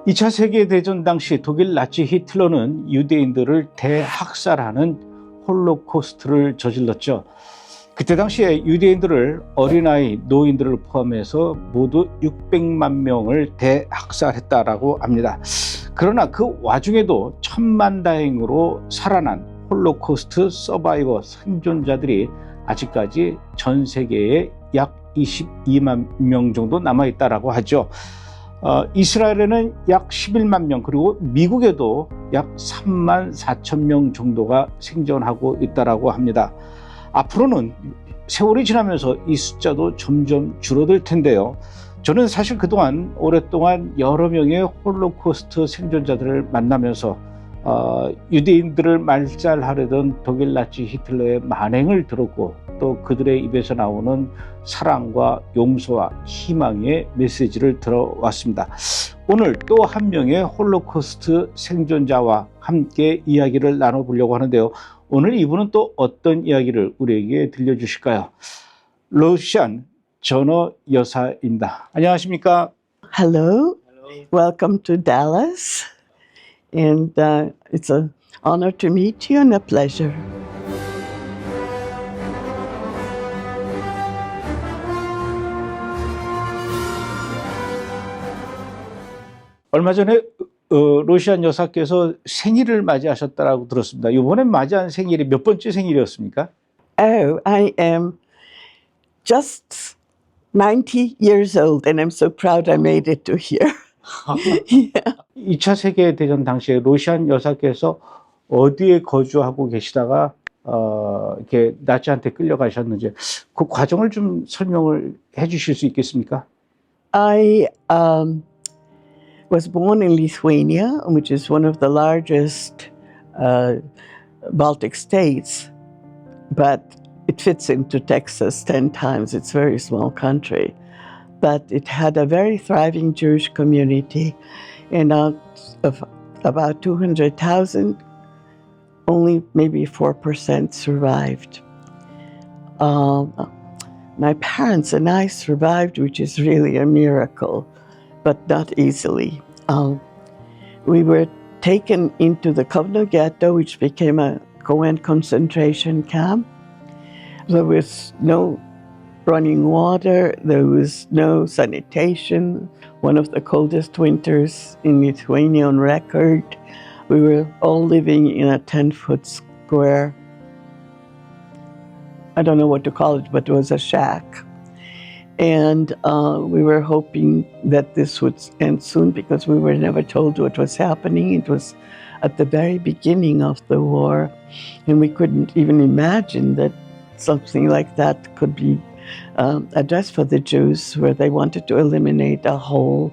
2차 세계대전 당시 독일 나치 히틀러는 유대인들을 대학살하는 홀로코스트를 저질렀죠. 그때 당시에 유대인들을 어린아이, 노인들을 포함해서 모두 600만 명을 대학살했다라고 합니다. 그러나 그 와중에도 천만다행으로 살아난 홀로코스트 서바이버 생존자들이 아직까지 전 세계에 약 22만 명 정도 남아있다라고 하죠. 이스라엘에는 약 11만 명, 그리고 미국에도 약 3만 4천 명 정도가 생존하고 있다라고 합니다. 앞으로는 세월이 지나면서 이 숫자도 점점 줄어들 텐데요. 저는 사실 그동안 오랫동안 여러 명의 홀로코스트 생존자들을 만나면서 유대인들을 말살하려던 독일 나치 히틀러의 만행을 들었고, 또 그들의 입에서 나오는 사랑과 용서와 희망의 메시지를 들어왔습니다. 오늘 또 한 명의 홀로코스트 생존자와 함께 이야기를 나눠보려고 하는데요. 오늘 이분은 또 어떤 이야기를 우리에게 들려주실까요? 러시안 전어 여사입니다. 안녕하십니까? Hello. Welcome to Dallas. And it's an honor to meet you and a pleasure. 얼마 전에 러시안 여사께서 생일을 맞이하셨다고 들었습니다. 이번에 맞이한 생일이 몇 번째 생일이었습니까? Oh, I am just 90 years old and I'm so proud I made it to here. Yeah. 2차 세계대전 당시에 러시안 여사께서 어디에 거주하고 계시다가 이렇게 나치한테 끌려가셨는지 그 과정을 좀 설명을 해 주실 수 있겠습니까? I was born in Lithuania, which is one of the largest Baltic states, but it fits into Texas 10 times. It's a very small country. But it had a very thriving Jewish community, and out of about 200,000, only maybe 4% survived. My parents and I survived, which is really a miracle, but not easily. We were taken into the Kovno ghetto, which became a Cohen concentration camp. There was no running water, there was no sanitation, one of the coldest winters in Lithuania on record. We were all living in a 10-foot square, I don't know what to call it, but it was a shack. And we were hoping that this would end soon because we were never told what was happening. It was at the very beginning of the war, and we couldn't even imagine that something like that could be addressed for the Jews, where they wanted to eliminate a whole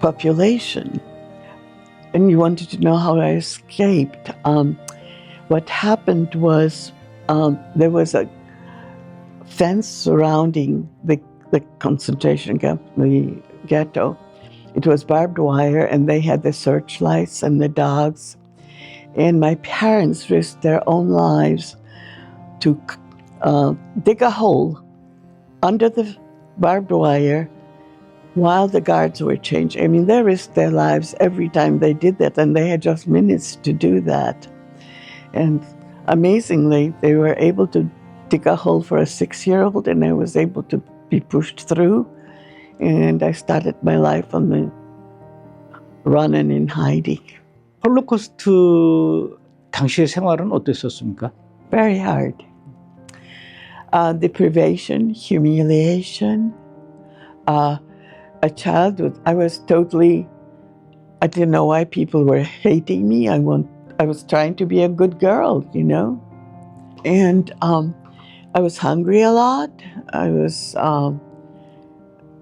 population. And you wanted to know how I escaped. What happened was there was a fence surrounding the concentration camp, the ghetto. It was barbed wire, and they had the searchlights and the dogs. And my parents risked their own lives to dig a hole under the barbed wire while the guards were changing. I mean, they risked their lives every time they did that, and they had just minutes to do that. And amazingly, they were able to dig a hole for a 6-year-old, and I was able to be pushed through. And I started my life on the run and in hiding. 홀로코스트 당시의 생활은 어땠었습니까? Very hard. Deprivation, humiliation. A child, I didn't know why people were hating me. I was trying to be a good girl, you know. And I was hungry a lot. I was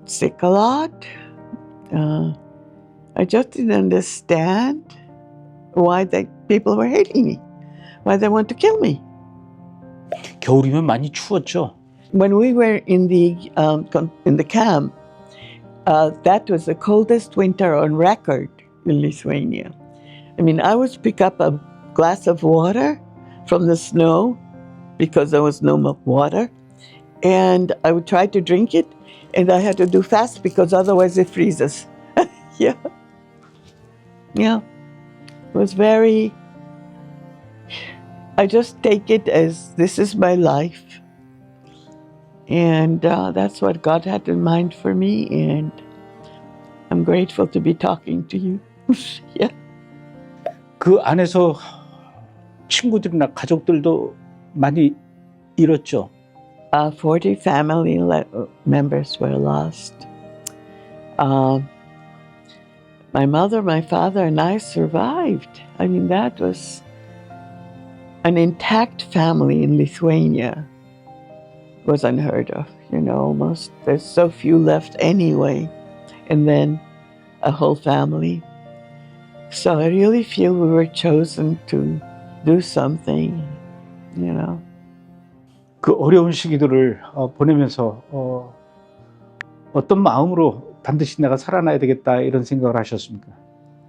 sick a lot. I just didn't understand why people were hating me, why they want to kill me. 겨울이면 많이 추웠죠? When we were in the camp, that was the coldest winter on record in Lithuania. I mean, I would pick up a glass of water from the snow because there was no water, and I would try to drink it, and I had to do fast because otherwise it freezes. Yeah. Yeah. It was very, I just take it as this is my life. And that's what God had in mind for me. And I'm grateful to be talking to you. Yeah. 그 안에서 친구들이나 가족들도 많이 잃었죠. 40 family members were lost. My mother, my father, and I survived. I mean, that was an intact family in Lithuania. Was unheard of, you know, almost. There's so few left anyway. And then a whole family. So I really feel we were chosen to do something, you know. 그 어려운 시기들을 보내면서 어떤 마음으로 반드시 내가 살아나야 되겠다 이런 생각을 하셨습니까?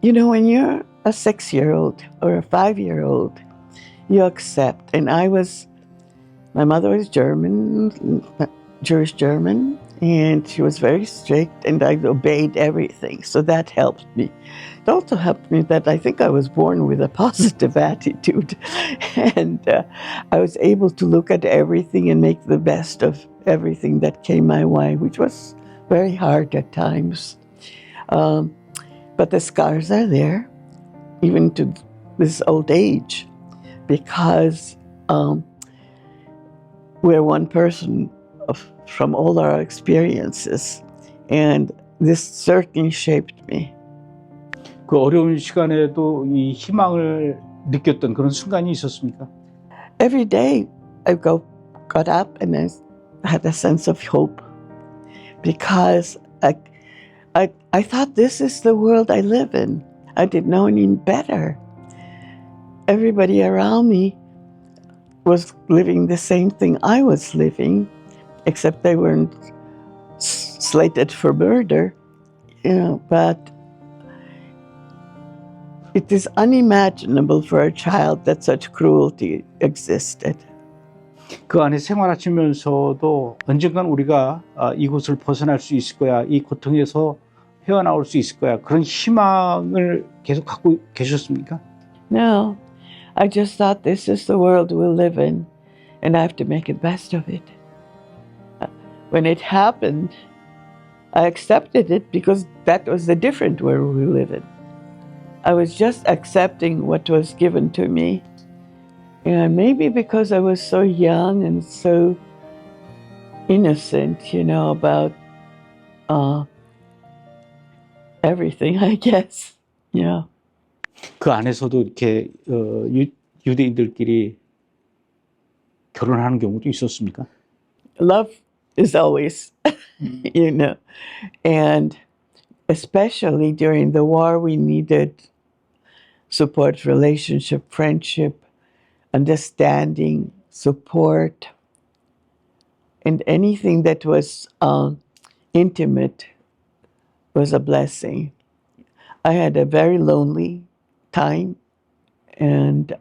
You know, when you're a 6-year-old or a 5-year-old, you accept. And my mother was German, Jewish German, and she was very strict, and I obeyed everything. So that helped me. It also helped me that I think I was born with a positive attitude. And I was able to look at everything and make the best of everything that came my way, which was very hard at times. But the scars are there, even to this old age, because we're one person from all our experiences, and this certainly shaped me. 그 어려운 시간에도 이 희망을 느꼈던 그런 순간이 있었습니까? Every day I got up and I had a sense of hope, because I thought this is the world I live in. I didn't know any better. Everybody around me was living the same thing I was living, except they weren't slated for murder, you know, but it is unimaginable for a child that such cruelty existed. 그 안에 생활하시면서도 언젠간 우리가 이곳을 벗어날 수 있을 거야, 이 고통에서 헤어나올 수 있을 거야, 그런 희망을 계속 갖고 계셨습니까? No, I just thought this is the world we'll live in, and I have to make the best of it. When it happened, I accepted it because that was the different world we live in. I was just accepting what was given to me. And maybe because I was so young and so innocent, you know, about everything, I guess. Yeah. 그 안에서도 이렇게 유대인들끼리 결혼하는 경우도 있었습니까? Love is always, you know, and especially during the war, we needed support, relationship, friendship, understanding, support, and anything that was intimate was a blessing. I had a very lonely time, and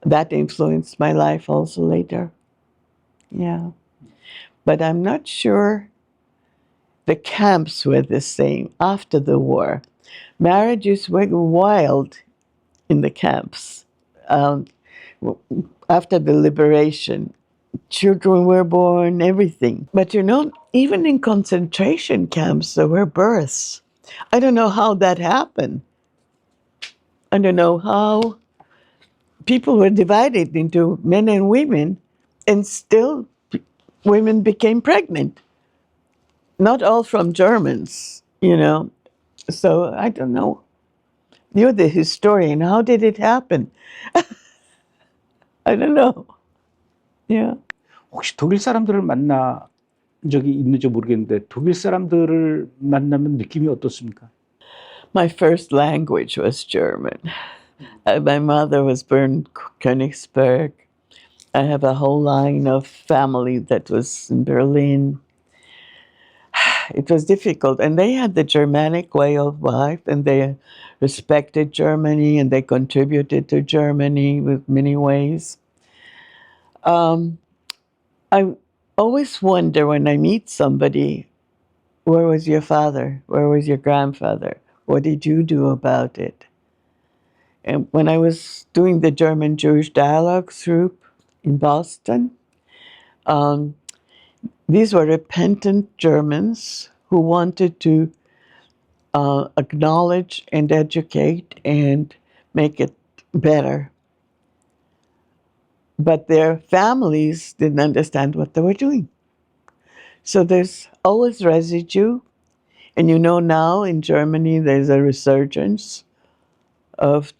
that influenced my life also later. Yeah. But I'm not sure the camps were the same after the war. Marriages were wild in the camps. After the liberation, children were born, everything. But you know, even in concentration camps, there were births. I don't know how that happened. I don't know how people were divided into men and women, and still women became pregnant. Not all from Germans, you know. So I don't know. You're the historian. How did it happen? I don't know. Yeah. 혹시 독일 사람들을 만나 적이 있는지 모르겠는데 독일 사람들을 만나면 느낌이 어떻습니까? My first language was German. My mother was born in Königsberg. I have a whole line of family that was in Berlin. It was difficult, and they had the Germanic way of life, and they respected Germany, and they contributed to Germany with many ways. I always wonder when I meet somebody where was your father? Where was your grandfather? What did you do about it? And when I was doing the German Jewish Dialogues group in Boston, these were repentant Germans who wanted to acknowledge and educate and make it better. But their families didn't understand what they were doing. So there's always residue. And you know now in Germany there's a resurgence of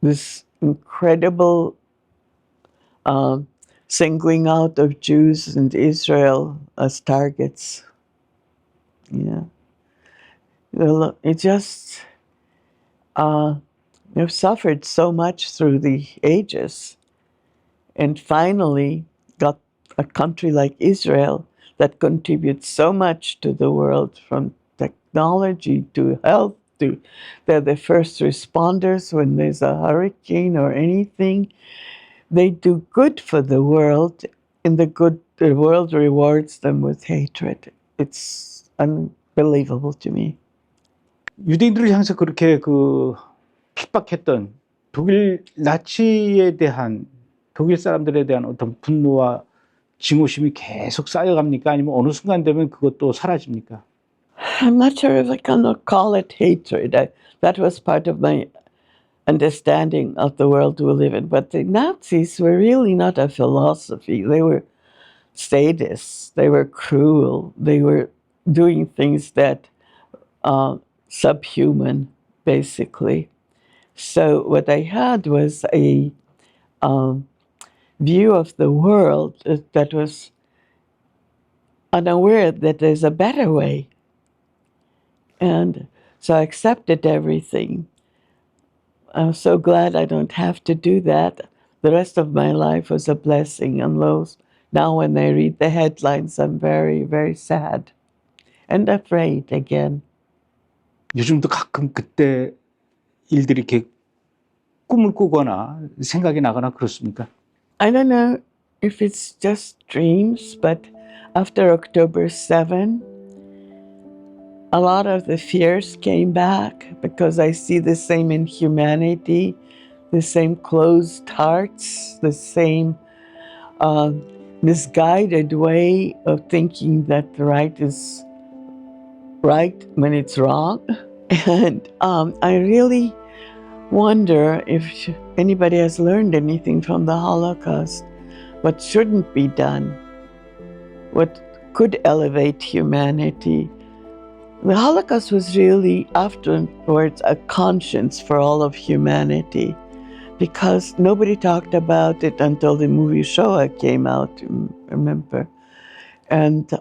this incredible singling out of Jews and Israel as targets. Yeah. It just, they've suffered so much through the ages, and finally got a country like Israel that contributes so much to the world, from technology to health to, they're the first responders when there's a hurricane or anything. They do good for the world, and the world rewards them with hatred. It's unbelievable to me. 유대인들을 향해서 그렇게 핍박했던 독일 나치에 대한, 독일 사람들에 대한 어떤 분노와 증오심이 계속 쌓여갑니까? 아니면 어느 순간 되면 그것도 사라집니까? I'm not sure if I can call it hatred. That was part of my understanding of the world we live in. But the Nazis were really not a philosophy. They were sadists. They were cruel. They were doing things that subhuman, basically. So what I had was a view of the world that was unaware that there's a better way. And so I accepted everything. I'm so glad I don't have to do that. The rest of my life was a blessing. And now when I read the headlines, I'm very, very sad and afraid again. 요즘도 가끔 그때 일들이 이렇게 꿈을 꾸거나 생각이 나거나 그렇습니까? I don't know if it's just dreams, but after October 7, a lot of the fears came back because I see the same inhumanity, the same closed hearts, the same misguided way of thinking that the right is right when it's wrong. And I really wonder if anybody has learned anything from the Holocaust, what shouldn't be done, what could elevate humanity. The Holocaust was really afterwards a conscience for all of humanity, because nobody talked about it until the movie Shoah came out, remember? And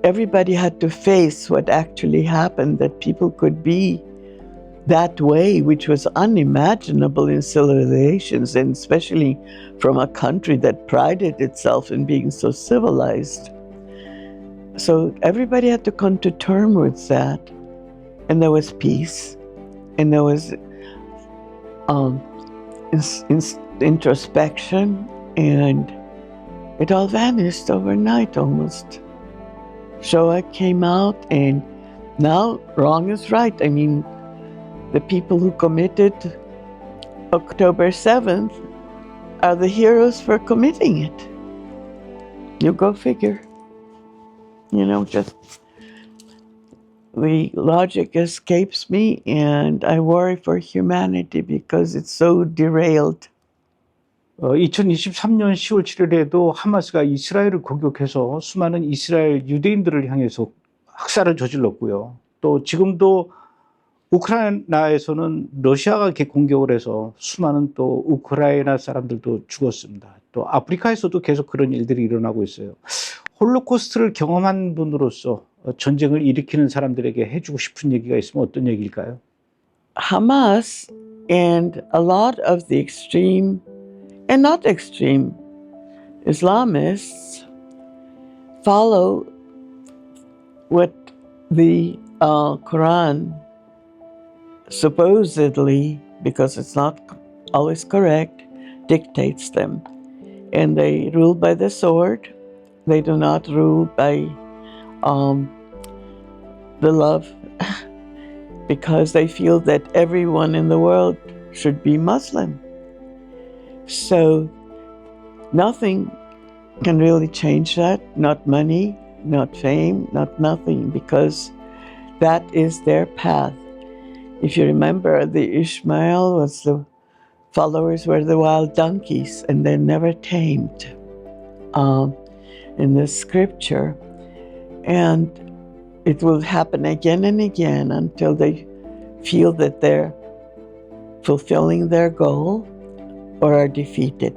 everybody had to face what actually happened, that people could be that way, which was unimaginable in civilizations, and especially from a country that prided itself in being so civilized. So everybody had to come to terms with that. And there was peace, and there was introspection, and it all vanished overnight almost. Shoah came out, and now wrong is right. I mean, the people who committed October 7th are the heroes for committing it. You go figure. You know, just the logic escapes me, and I worry for humanity because it's so derailed. 2023년 10월 7일에도 하마스가 이스라엘을 공격해서 수많은 이스라엘 유대인들을 향해서 학살을 저질렀고요. 또 지금도 우크라이나에서는 러시아가 이렇게 공격을 해서 수많은 또 우크라이나 사람들도 죽었습니다. 또 아프리카에서도 계속 그런 일들이 일어나고 있어요. 홀로코스트를 경험한 분으로서 전쟁을 일으키는 사람들에게 해주고 싶은 얘기가 있으면 어떤 얘기일까요? Hamas and a lot of the extreme and not extreme Islamists follow what the Quran supposedly, because it's not always correct, dictates them. And they rule by the sword. They do not rule by the love because they feel that everyone in the world should be Muslim. So nothing can really change that, not money, not fame, not nothing, because that is their path. If you remember, the Ishmael was the followers were the wild donkeys, and they're never tamed in the scripture. And it will happen again and again until they feel that they're fulfilling their goal or are defeated.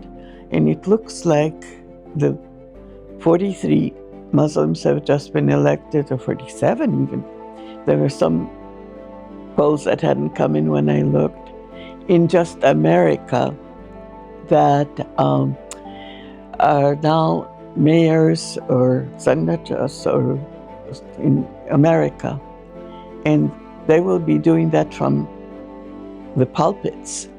And it looks like the 43 Muslims have just been elected, or 47 even. There were some polls that hadn't come in when I looked, in just America, that are now mayors or senators or in America. And they will be doing that from the pulpits,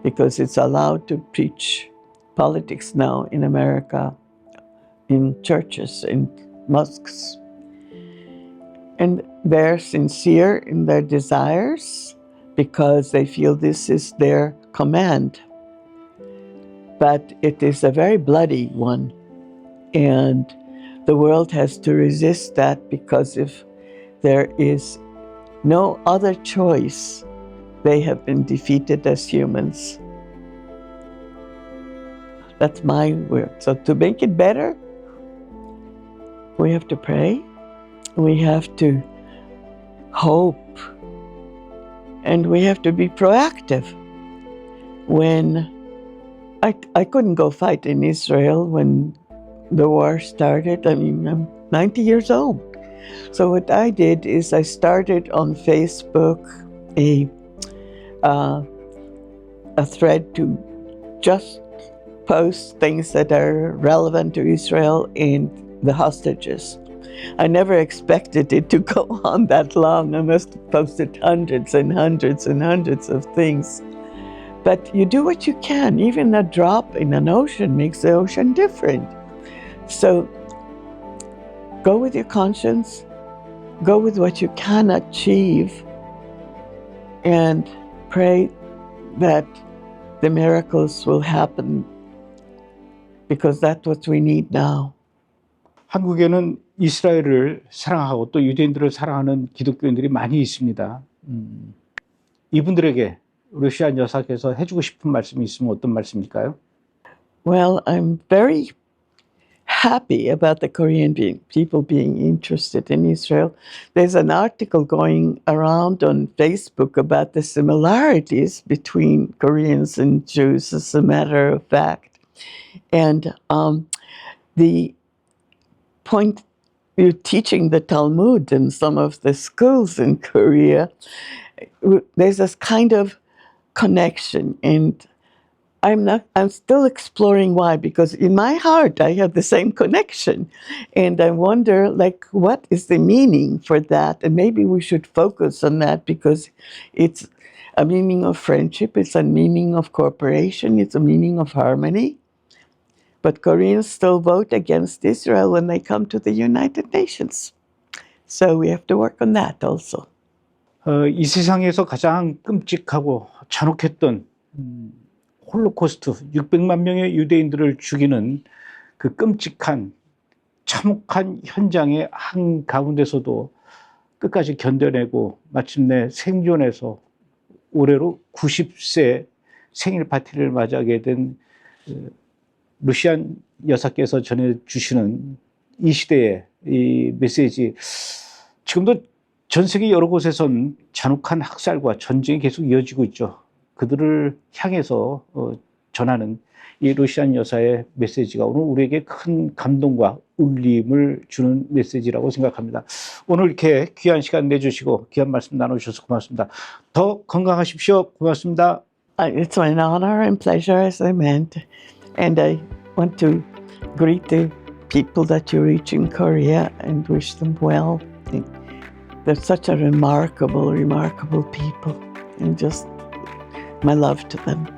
because it's allowed to preach politics now in America, in churches, in mosques. And they're sincere in their desires because they feel this is their command. But it is a very bloody one. And the world has to resist that, because if there is no other choice, they have been defeated as humans. That's my word. So to make it better, we have to pray, we have to hope, and we have to be proactive. When I couldn't go fight in Israel when the war started. I mean, I'm 90 years old. So what I did is I started on Facebook a thread to just post things that are relevant to Israel and the hostages. I never expected it to go on that long. I must have posted hundreds and hundreds and hundreds of things. But you do what you can. Even a drop in an ocean makes the ocean different. So go with your conscience, go with what you can achieve, and pray that the miracles will happen, because that's what we need now. 한국에는 이스라엘을 사랑하고 또 유대인들을 사랑하는 기독교인들이 많이 있습니다. 이분들에게 루시안 여사께서 해주고 싶은 말씀이 있으면 어떤 말씀일까요? Well, I'm very happy about the Korean people being interested in Israel. There's an article going around on Facebook about the similarities between Koreans and Jews, as a matter of fact. And the point, you're teaching the Talmud in some of the schools in Korea, there's this kind of connection, and I'm still exploring why, because in my heart I have the same connection, and I wonder, like, what is the meaning for that? And maybe we should focus on that, because it's a meaning of friendship, it's a meaning of cooperation, it's a meaning of harmony. But Koreans still vote against Israel when they come to the United Nations. So we have to work on that also. 이 세상에서 가장 끔찍하고 잔혹했던 홀로코스트, 600만 명의 유대인들을 죽이는 그 끔찍한 참혹한 현장의 한가운데서도 끝까지 견뎌내고 마침내 생존해서 올해로 90세 생일 파티를 맞이하게 된 루시안 여사께서 전해주시는 이 시대의 이 메시지, 지금도 전 세계 여러 곳에선 잔혹한 학살과 전쟁이 계속 이어지고 있죠. 그들을 향해서 전하는 이 루시안 여사의 메시지가 오늘 우리에게 큰 감동과 울림을 주는 메시지라고 생각합니다. 오늘 이렇게 귀한 시간 내주시고 귀한 말씀 나눠주셔서 고맙습니다. 더 건강하십시오. 고맙습니다. It's an honor and pleasure, as I meant. And I want to greet the people that you reach in Korea and wish them well. They're such a remarkable, remarkable people. And just my love to them.